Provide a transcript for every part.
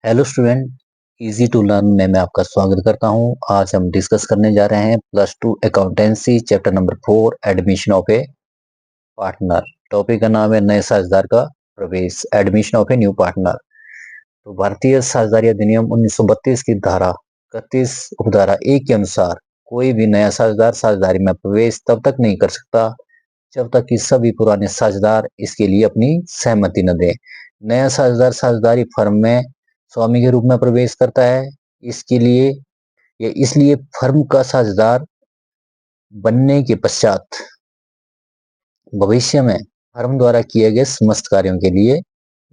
Hello student, easy to learn में मैं आपका स्वागत करता हूं। आज हम डिस्कस करने जा रहे हैं +2 accountancy chapter number 4 admission of A partner. Topic का नाम है नए साझेदार का प्रवेश, admission of A new partner. तो भारतीय साझेदारी अधिनियम 1932 की धारा 31 उपधारा 1 के अनुसार कोई भी नया साझेदार साझेदारी में प्रवेश तब तक नहीं कर सकता जब तक कि सभी पुराने साझेदार इसके लिए अपनी सहमति न दें। नया साझेदार साझेदारी फर्म में स्वामी के रूप में प्रवेश करता है। इसके लिए या इसलिए फर्म का साझेदार बनने के पश्चात भविष्य में फर्म द्वारा किए गए समस्त कार्यों के लिए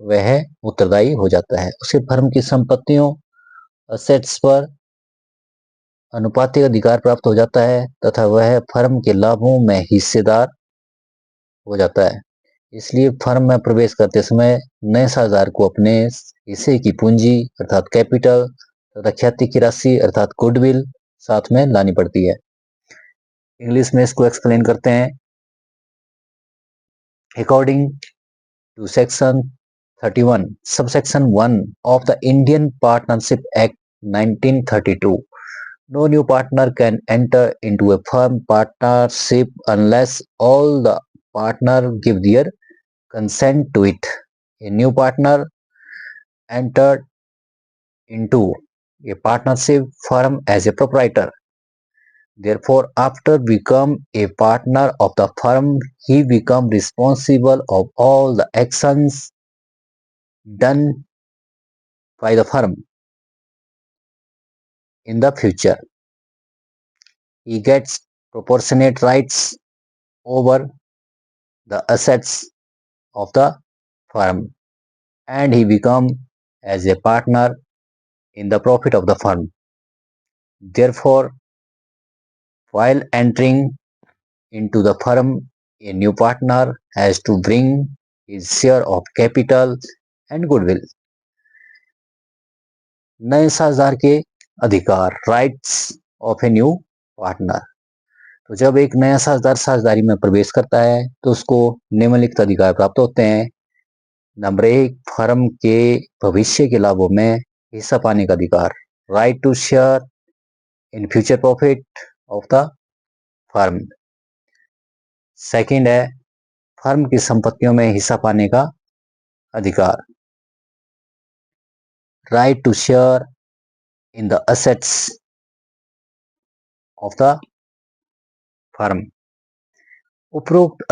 वह उत्तरदायी हो जाता है। उसे फर्म की संपत्तियों असेट्स पर अनुपातिक अधिकार प्राप्त हो जाता है तथा वह फर्म के लाभों में हिस्सेदार हो जाता है। इसलिए फर्म में प्रवेश करते समय नए साझेदार को अपने हिस्से की पूंजी अर्थात कैपिटल तथा ख्याति की राशि अर्थात गुडविल साथ में लानी पड़ती है। इंग्लिश में इसको एक्सप्लेन करते हैं। According to section 31 subsection 1 of the Indian partnership act 1932, no new partner can enter into a firm partnership unless all the partner give their consent to it. A new partner entered into a partnership firm as a proprietor. Therefore, after become a partner of the firm, he become responsible of all the actions done by the firm in the future. He gets proportionate rights over the assets of the firm, and he become as a partner in the profit of the firm. Therefore, while entering into the firm, a new partner has to bring his share of capital and goodwill. नए साझेदार के अधिकार, rights of A new partner. तो जब एक नया साझेदार साझेदारी में प्रवेश करता है तो उसको निम्नलिखित अधिकार प्राप्त होते हैं। नंबर 1, फर्म के भविष्य के लाभों में हिस्सा पाने का अधिकार, right to share in future profit of the firm. Second है फर्म की संपत्तियों में हिस्सा पाने का अधिकार, right to share in the assets of the firm. उपरोक्त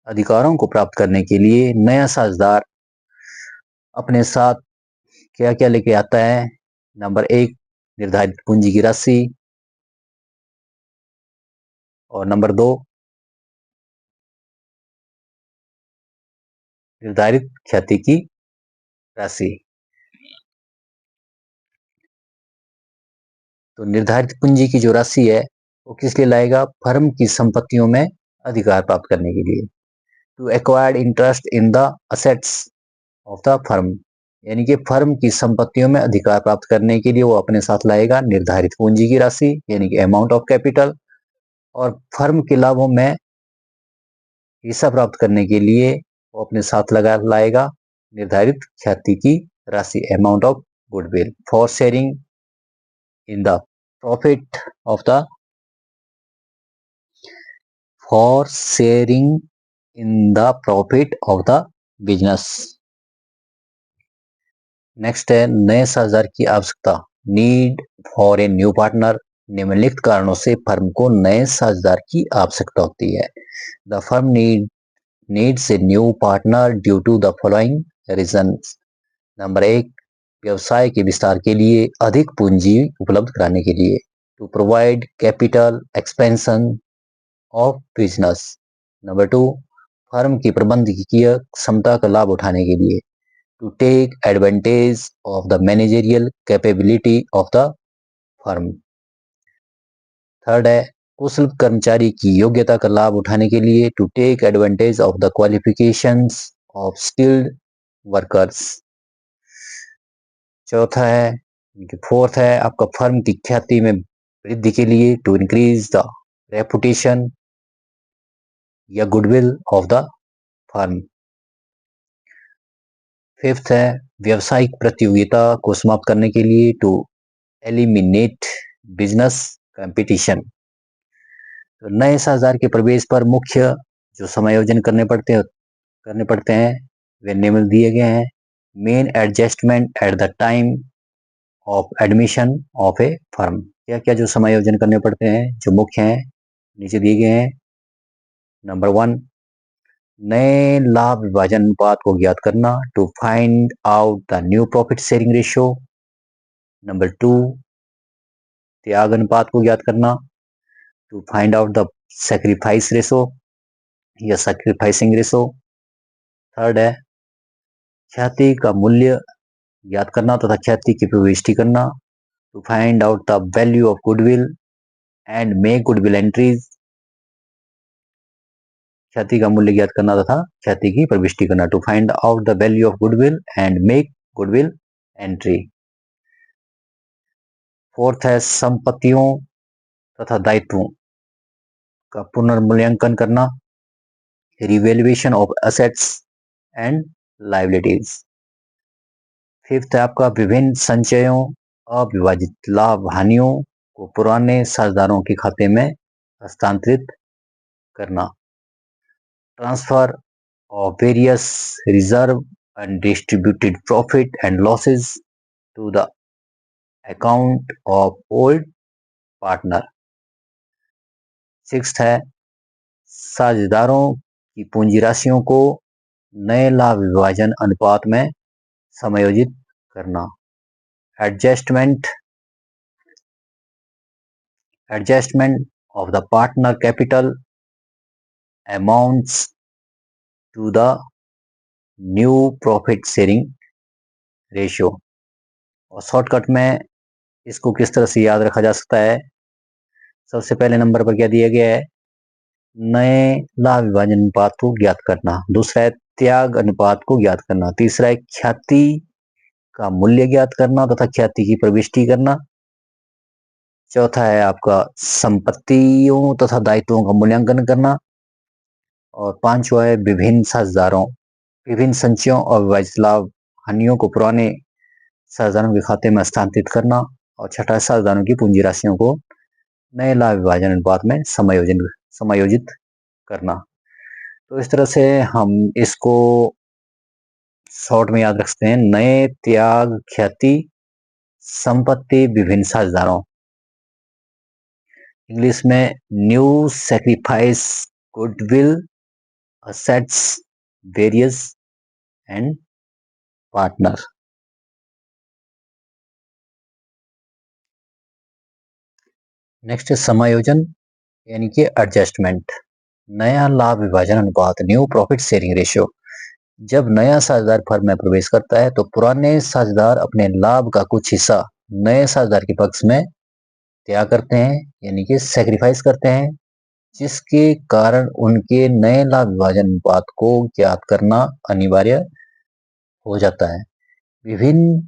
अधिकारों को प्राप्त करने के लिए नया साझेदार अपने साथ क्या क्या लेके आता है। नंबर 1, निर्धारित पूंजी की राशि, और नंबर 2, निर्धारित ख्याति की राशि। तो निर्धारित पूंजी की जो राशि है वो किस लिए लाएगा? फर्म की संपत्तियों में अधिकार प्राप्त करने के लिए। To acquired interest in the assets of the firm, यानी कि फर्म की संपत्तियों में अधिकार प्राप्त करने के लिए वो अपने साथ लाएगा निर्धारित पूंजी की राशि यानी कि अमाउंट ऑफ कैपिटल, और फर्म के लाभों में हिस्सा प्राप्त करने के लिए वो अपने साथ लाएगा निर्धारित ख्याति की राशि amount of goodwill for sharing in the profit of the business. Next है नए साझेदार की आवश्यकता, need for a new partner. निम्नलिखित कारणों से फर्म को नए साझेदार की आवश्यकता होती है। The firm needs a new partner due to the following reasons. Number 1, व्यवसाय के विस्तार के लिए अधिक पूंजी उपलब्ध कराने के लिए, to provide capital expansion of business. Number 2, firm की प्रबंधकीय क्षमता का लाभ उठाने के लिए, to take advantage of the managerial capability of the firm. Third है कुशल कर्मचारी की योग्यता का लाभ उठाने के लिए, to take advantage of the qualifications of skilled workers. चौथा है, फोर्थ है आपका फर्म की ख्याति में वृद्धि के लिए, टू इंक्रीज द रेपुटेशन या goodwill of the firm. Fifth है व्यावसायिक प्रतियोगिता को समाप्त करने के लिए, टू एलिमिनेट बिजनेस कंपटीशन। तो नए साझेदार के प्रवेश पर मुख्य जो समायोजन करने पड़ते हैं वे निम्न दिए गए हैं। Main adjustment at the time of admission of A firm. क्या क्या जो समायोजन करने पड़ते हैं जो मुख्य हैं नीचे दिए गए हैं। नंबर 1, नए लाभ विभाजन अनुपात को ज्ञात करना, to find out the new profit sharing ratio. Number 2, त्याग अनुपात को ज्ञात करना, to find out the sacrifice ratio या सैक्रिफाइसिंग रेशो। थर्ड है ख्याति का मूल्य ज्ञात करना तथा ख्याति की प्रविष्टि करना, to find out the value of goodwill and make goodwill entries. ख्याति का मूल्य ज्ञात करना तथा ख्याति की प्रविष्टि करना, to find out the value of goodwill and make goodwill entry. Fourth है संपत्तियों तथा दायित्वों का पुनर्मूल्यांकन करना, revaluation of assets and liabilities. Fifth है आपका विभिन्न संचयों अविभाजित लाभ हानियों को पुराने साझेदारों के खाते में हस्तांतरित करना, transfer of various reserve and distributed profit and losses to the account of old partner. Sixth है साझेदारों की पूंजी राशियों को नए लाभ विभाजन अनुपात में समायोजित करना, adjustment of the partner capital amounts to the new profit sharing ratio. और शॉर्टकट में इसको किस तरह से याद रखा जा सकता है, सबसे पहले नंबर पर क्या दिया गया है, नए लाभ विभाजन अनुपात को ज्ञात करना। दूसरा है त्याग अनुपात को ज्ञात करना। तीसरा है ख्याति का मूल्य ज्ञात करना तथा ख्याति की प्रविष्टि करना। चौथा है आपका संपत्तियों तथा दायित्वों का मूल्यांकन करना। और पांचवा है विभिन्न संचयों और विभाजित लाभ हानियों को पुराने साझेदारों के खाते में हस्तांतरित करना। और छठा साझेदारों की पूंजी राशियों को नए लाभ विभाजन अनुपात में समायोजित करना। तो इस तरह से हम इसको शॉर्ट में याद रखते हैं, नए, त्याग, ख्याति, संपत्ति, विभिन्न साझेदारों। इंग्लिश में new, sacrifice, goodwill, assets, various and partner. Next समायोजन यानी कि एडजस्टमेंट। नया लाभ विभाजन अनुपात, न्यू प्रॉफिट शेयरिंग रेशियो। जब नया साझेदार फर्म में प्रवेश करता है तो पुराने साझेदार अपने लाभ का कुछ हिस्सा नए साझेदार के पक्ष में त्याग करते हैं यानी कि सैक्रिफाइस करते हैं, जिसके कारण उनके नए लाभ विभाजन अनुपात को ज्ञात करना अनिवार्य हो जाता है। विभिन्न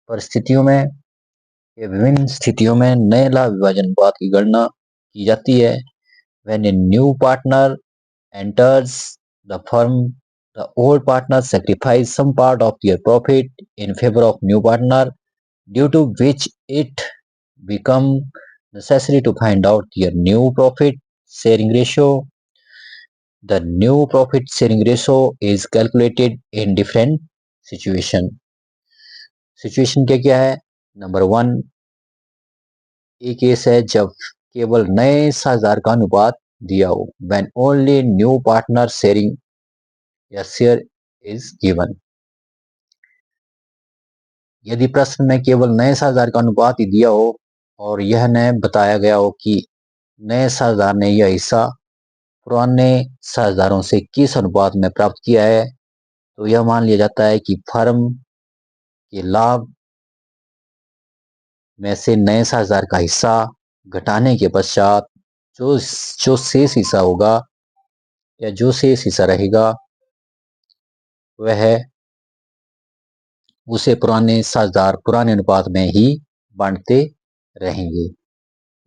परिस्थितियों में या विभिन्न स्थितियों में नए लाभ विभाजन अनुपात की गणना की जाती है। When a new partner enters the firm, the old partner sacrifice some part of their profit in favor of new partner, due to which it become necessary to find out their new profit sharing ratio. The new profit sharing ratio is calculated in different situation. Situation क्या क्या है? Number 1, एक case है जब केवल नए साझेदार का अनुपात दिया हो, when only new partner sharing या share is given। यदि प्रश्न में केवल नए साझेदार का अनुपात ही दिया हो और यह न बताया गया हो कि नए साझेदार ने यह हिस्सा पुराने साझेदारों से किस अनुपात में प्राप्त किया है, तो यह मान लिया जाता है कि फर्म के लाभ में से नए साझेदार का हिस्सा घटाने के पश्चात जो शेष हिस्सा होगा या जो शेष हिस्सा रहेगा वह उसे पुराने साझेदार पुराने अनुपात में ही बांटते रहेंगे।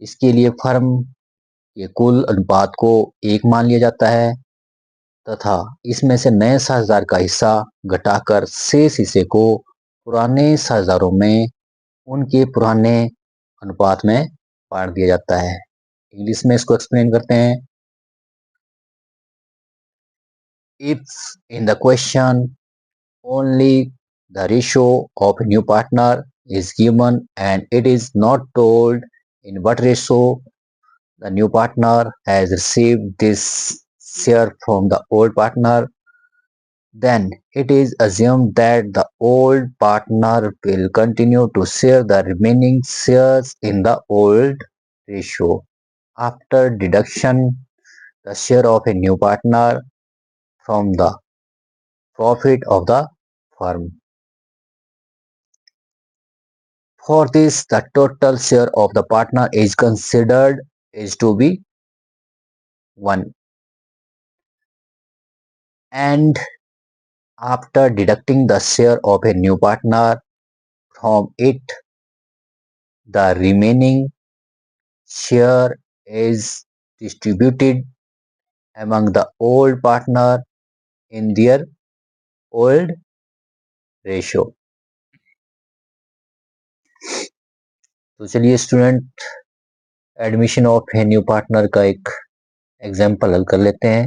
इसके लिए फर्म के कुल अनुपात को 1 मान लिया जाता है तथा इसमें से नए साझेदार का हिस्सा घटाकर शेष हिस्से को पुराने साझेदारों में उनके पुराने अनुपात में बांट दिया जाता है। इंग्लिश में इसको एक्सप्लेन करते हैं। If in the question only the ratio of a new partner is given and it is not told in what ratio the new partner has received this share from the old partner, then it is assumed that the old partner will continue to share the remaining shares in the old ratio. After deduction, the share of a new partner from the profit of the firm. For this, the total share of the partner is considered is to be 1. And after deducting the share of a new partner from it, the remaining share is distributed among the old partner in their old ratio. तो चलिए student admission of A new partner का एक example हल कर लेते हैं।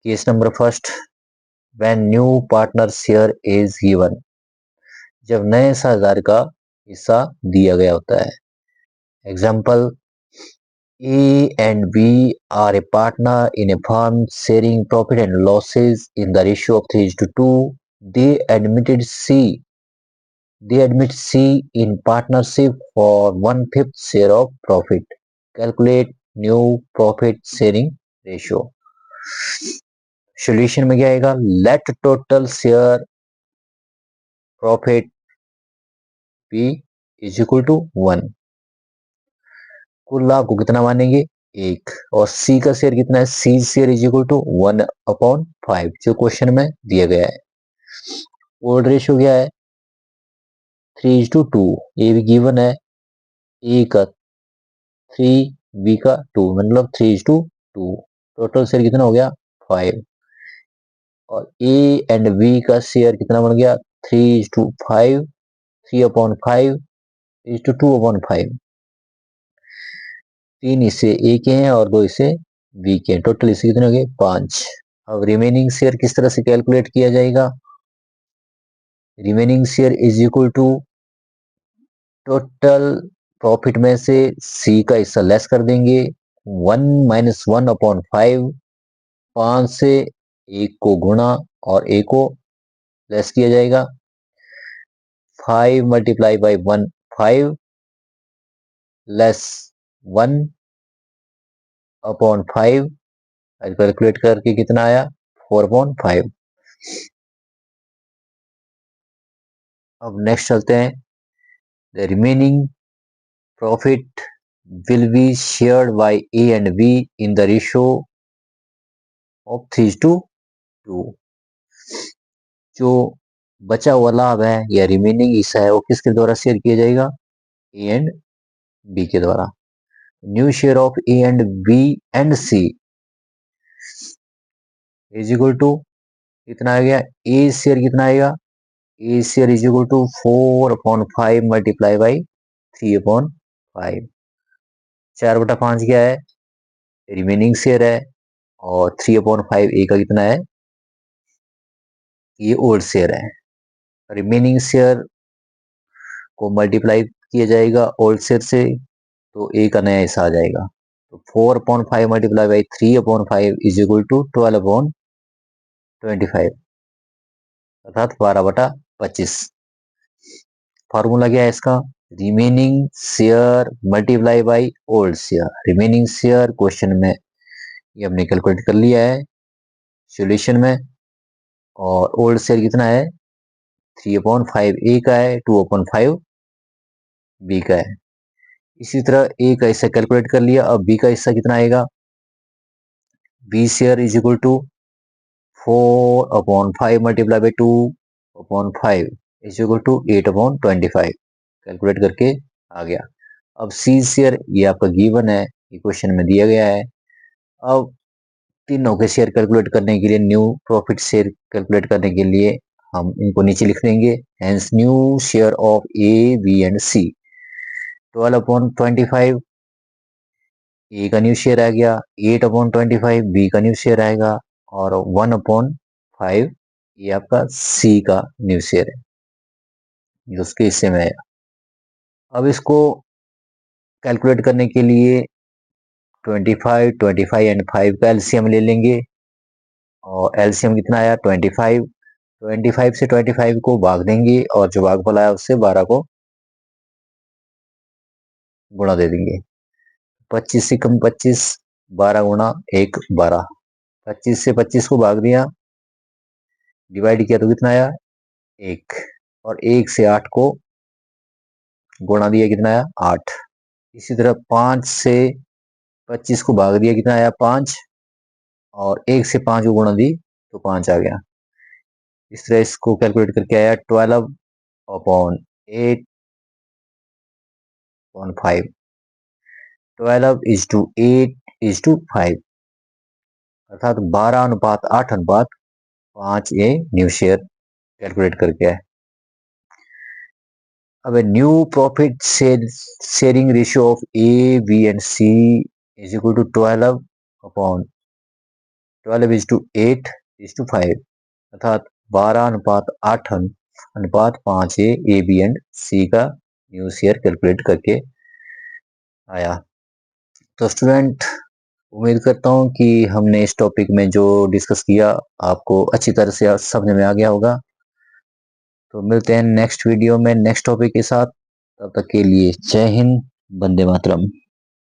Case number first, when new partner share is given, जब नए साझेदार का हिस्सा दिया गया होता है। Example, A and B are a partner in a firm sharing profit and losses in the ratio of 3:2. They admitted C in partnership for 1/5 share of profit. Calculate new profit sharing ratio. Solution में क्या आएगा? Let total share profit B is equal to 1. कुल लाभ को कितना मानेंगे? 1। और C का शेयर कितना है? C share is equal to 1/5 जो क्वेश्चन में दिया गया है। ओल्ड रेशियो क्या है? 3:2। ए भी गिवन है, ए का 3, बी का 2, मतलब 3:2। टोटल शेयर कितना हो गया? 5। और ए एंड बी का शेयर कितना बन गया? 3:5, 3/5 इज टू 2/5। 3 हिस्से ए के हैं और 2 हिस्से बी के हैं। टोटल हिस्से कितने हो गए? 5। अब रिमेनिंग शेयर किस तरह से कैलकुलेट किया जाएगा? Remaining share is equal to total profit में से सी का हिस्सा लेस कर देंगे। 1 - 1/5, 5 से 1 को गुणा और ए को लेस किया जाएगा। 5 × 1 5 लेस 1/5, कैलकुलेट करके कितना आया? 4/5। अब नेक्स्ट चलते हैं। The remaining profit will be shared by A and B in the ratio of 3:2। जो बचा हुआ लाभ है या रिमेनिंग हिस्सा है वो किसके द्वारा शेयर किया जाएगा? ए एंड बी के द्वारा। New share of A and B and C is equal to कितना आ गया? ए शेयर कितना आएगा? A share is equal to 4/5 multiply by 3/5। 4/5 क्या है? रिमेनिंग शेयर है और 3/5 ए का कितना है? ये ओल्ड शेयर है। रिमेनिंग शेयर को मल्टीप्लाई किया जाएगा ओल्ड शेयर से तो ए का नया हिस्सा आ जाएगा। तो 4/5 multiply by 3/5 is equal to 12/25 अर्थात 12/25। फॉर्मूला क्या है इसका? Remaining share multiply by old share. Remaining share question में ये हमने कैलकुलेट कर लिया है सॉल्यूशन में। और ओल्ड शेयर कितना है? 3/5 ए का है, 2/5 बी का है। इसी तरह ए का हिस्सा कैलकुलेट कर लिया। अब बी का हिस्सा कितना आएगा? B share is equal to 4/5 multiply by 2/5 is equal to 8/25 calculate करके आ गया। अब सी शेयर ये आपका गिवन है, ये क्वेश्चन में दिया गया है। अब तीनों के शेयर कैलकुलेट करने के लिए, न्यू प्रॉफिट शेयर कैलकुलेट करने के लिए हम इनको नीचे लिख देंगे। Hence new share of A, B and C 12/25 A का न्यू शेयर आ गया, 8/25 बी का न्यू शेयर आएगा और 1/5 ये आपका सी का न्यू शेयर है जो उसके हिस्से में आएगा। अब इसको कैलकुलेट करने के लिए 25, 25 एंड 5 का एलसीएम ले लेंगे और एलसीएम कितना आया 25। 25 से 25 को भाग देंगे और जो भागफल आया उससे 12 को गुणा दे देंगे। 25 से कम 25, 12 गुणा 1 12। 25 से 25 को भाग दिया, डिवाइड किया तो कितना आया 1, और 1 से 8 को गुणा दिया कितना आया 8। इसी तरह 5 से 25 को भाग दिया कितना आया 5, और 1 से 5 को गुणा दी तो 5 आ गया। इस तरह इसको कैलकुलेट करके आया 12/8/5। 12:8:5 अर्थात 12:8:5 ये न्यू शेयर कैलकुलेट करके आए। अब new profit sharing ratio of A, B and C is equal to 12/8:5 अर्थात 12:8:5 ए, बी एंड सी का न्यू शेयर कैलकुलेट करके आया। तो स्टूडेंट, उम्मीद करता हूँ कि हमने इस टॉपिक में जो डिस्कस किया आपको अच्छी तरह से समझ में आ गया होगा। तो मिलते हैं नेक्स्ट वीडियो में नेक्स्ट टॉपिक के साथ। तब तक के लिए जय हिंद, वंदे मातरम।